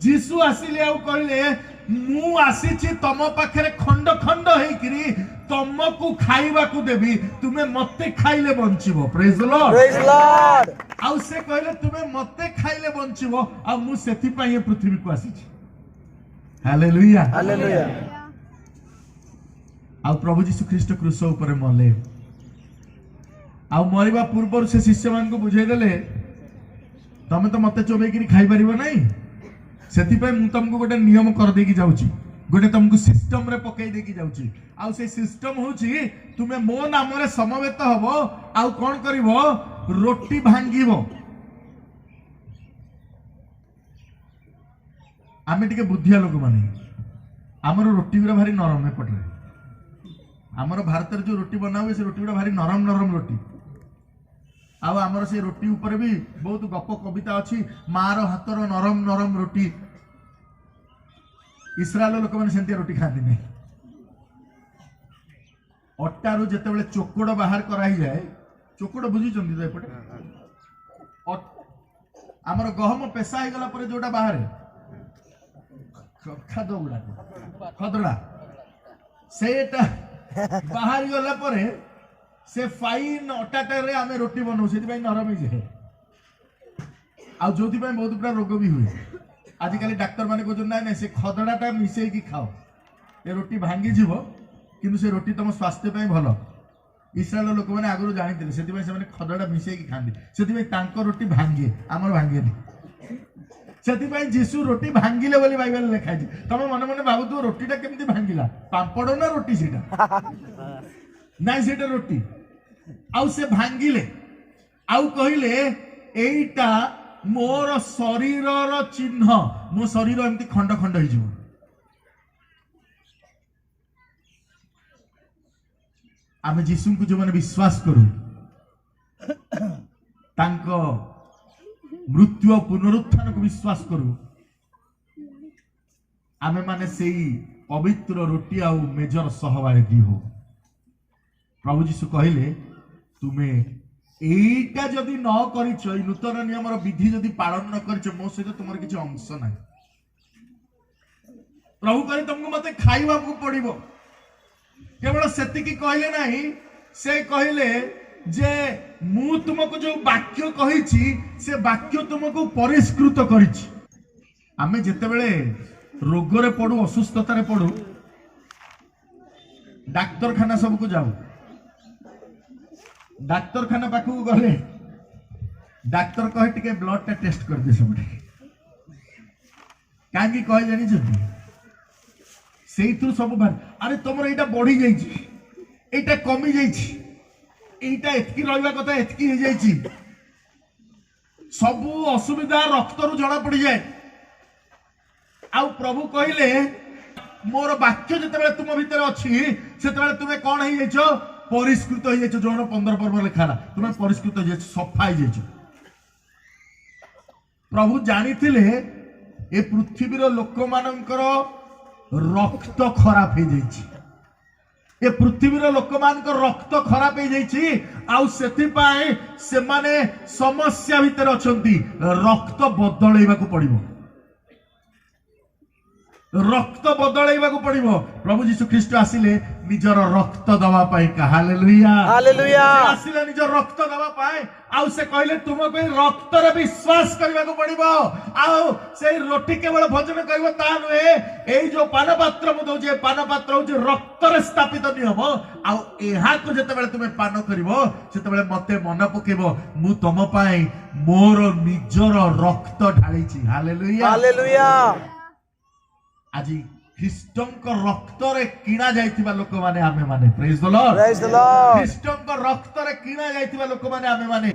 जीसु आसिले आउ कहले मु आसीछि तम पाखरे खंड खंड हेकिरी तमको खाइबा को देबी तुमे मते खाइले बंचिबो। Praise the lord, praise lord. आउ से कहले तुमे मते खाइले बंचिबो आ मु सेति पई ए पृथ्वी को आसीछि। Hallelujah hallelujah. आउ प्रभु यीशु ख्रीष्ट क्रूस ऊपर मले आउ मरिबा पूर्व से शिष्य मान को बुझाई देले तमे तो मते चोबेकिरी खाइ परिबो नाही सेति पई मु तुमको गोटे नियम कर देकी जाउची गोटे तुमको सिस्टम रे पकई देकी जाउची आउ से सिस्टम होची तुमे मो नाम रे समवेत हबो आउ कोन करिवो रोटी भांगीबो। आमे टिके बुद्धिया लोक माने हमर रोटी गुरा भारी नरम एपटरे हमर भारत रे जो रोटी बना हुए से रोटी गुरा भारी नरम नरम रोटी आउ हमर से रोटी ऊपर भी बहुत गप कविता अछि मार हातर नरम नरम रोटी इस्राएल लोक माने सेंती रोटी खाती नहीं अट्टा रो जेते बेले चोकोड़ बाहर कराई जाए चोकोड़ बुझी चंदी जाय पटे हमर गहम पेशा हे गला परे जोटा बाहर खदुड़ा खदड़ा सेटा बाहर गला परे से फाइन अटाटा रे आमे रोटी बनाऊ सेति भाई नरम ही जे आ जोति भाई बहुत बड़ा रोग भी हुए आज काली डॉक्टर माने को ना से खदड़ाटा मिसई की खाओ ए रोटी भांगी जीवो किंतु से रोटी तुम स्वास्थ्य पे भलो इस्राएल लोक माने आगु जानिथिले सेति भाई से माने खदड़ा मिसई की खांदी सेति भाई तांको रोटी भांगे हमर भांगेनी सेति भाई जीसु रोटी भांगिले बोली बाइबल लिखा छै तमे मने मने भाबु तो रोटीटा केमती भांगिला पापड़ ना रोटी सीटा नाइ सेटा रोटी आउ से भांगिले आउ कहिले एइटा मोर शरीरर चिन्ह मो शरीर एमती खंड खंड हो जिवो आमे जीसु को जो माने विश्वास करू तांको मृत्यु और पुनरुत्थान को विश्वास करू आमे माने सेई पवित्र रोटी आउ मेजर सहभागी हो। प्रभु जीशु कहले तुमे एटा जदि न करिछ नूतन नियम विधि जदि पालन न करिछ मो सहित तुमर किछ अंश नै प्रभु कहे तुमको मते खाइबा को पड़िबो केवल सेति की कहले नाही से कहले जे मु तुमको जो वाक्य कहिछि से वाक्य तुमको परिष्कृत करिछि। आमे जेते बेले रोग रे पडू असुस्थता रे पडू डाक्टर खाना सब को जाऊ डाक्टर खाना पाखु गले डाक्टर कहे टिके ब्लड टा टेस्ट कर दे सब कांगी कहे जानी जति सेइतु सब बार अरे तुमर एटा बढ़ी जाईछि एटा कमी जाईछि एटा एतकी रहबा कथा एतकी हे जाईछि सब असुविधा रक्त रु जणा पड़ी जाए आउ प्रभु कहले मोर वाक्य जते बेले तुम भीतर अछि सेते बेले तुमे कोन हे जाइछो परिष्कृत हो जाइछो जोन 15 पर्व लिखाला तुमे परिष्कृत हो जाइछो सफा हो जाइछो। प्रभु जानिथिले ए पृथ्वी रो लोक मानकर रक्त खराब हो जाइछि ए पृथ्वी रो लोक मानकर रक्त खराब हो जाइछि आउ सेति पाए से माने समस्या भीतर अछंती रक्त बदलैबा को पड़िबो रक्त बदलैबा को पड़िबो। प्रभु यीशु ख्रीष्ट आसिले निजर रक्त दवा पाए का हालेलुया हालेलुया आसिले निजर रक्त दवा पाए आउ से कहले तुमको रक्त रे विश्वास करबा को पड़िबो आउ से रोटी केवल भोजन करबो ता नहे एई जो पान पात्र मु दउ जे पान पात्र हो जे रक्त रे स्थापित नियम आउ एहा को जते बेले तुमे पान करबो सेते बेले मते मन पकेबो मु तम पाए मोर निजर रक्त ढालिछि हालेलुया हालेलुया। आज ख्रीष्टन को रक्त रे किना जाइथिबा लोक माने आमे माने praise the lord praise the lord. ख्रीष्टन को रक्त रे किना जाइथिबा लोक माने आमे माने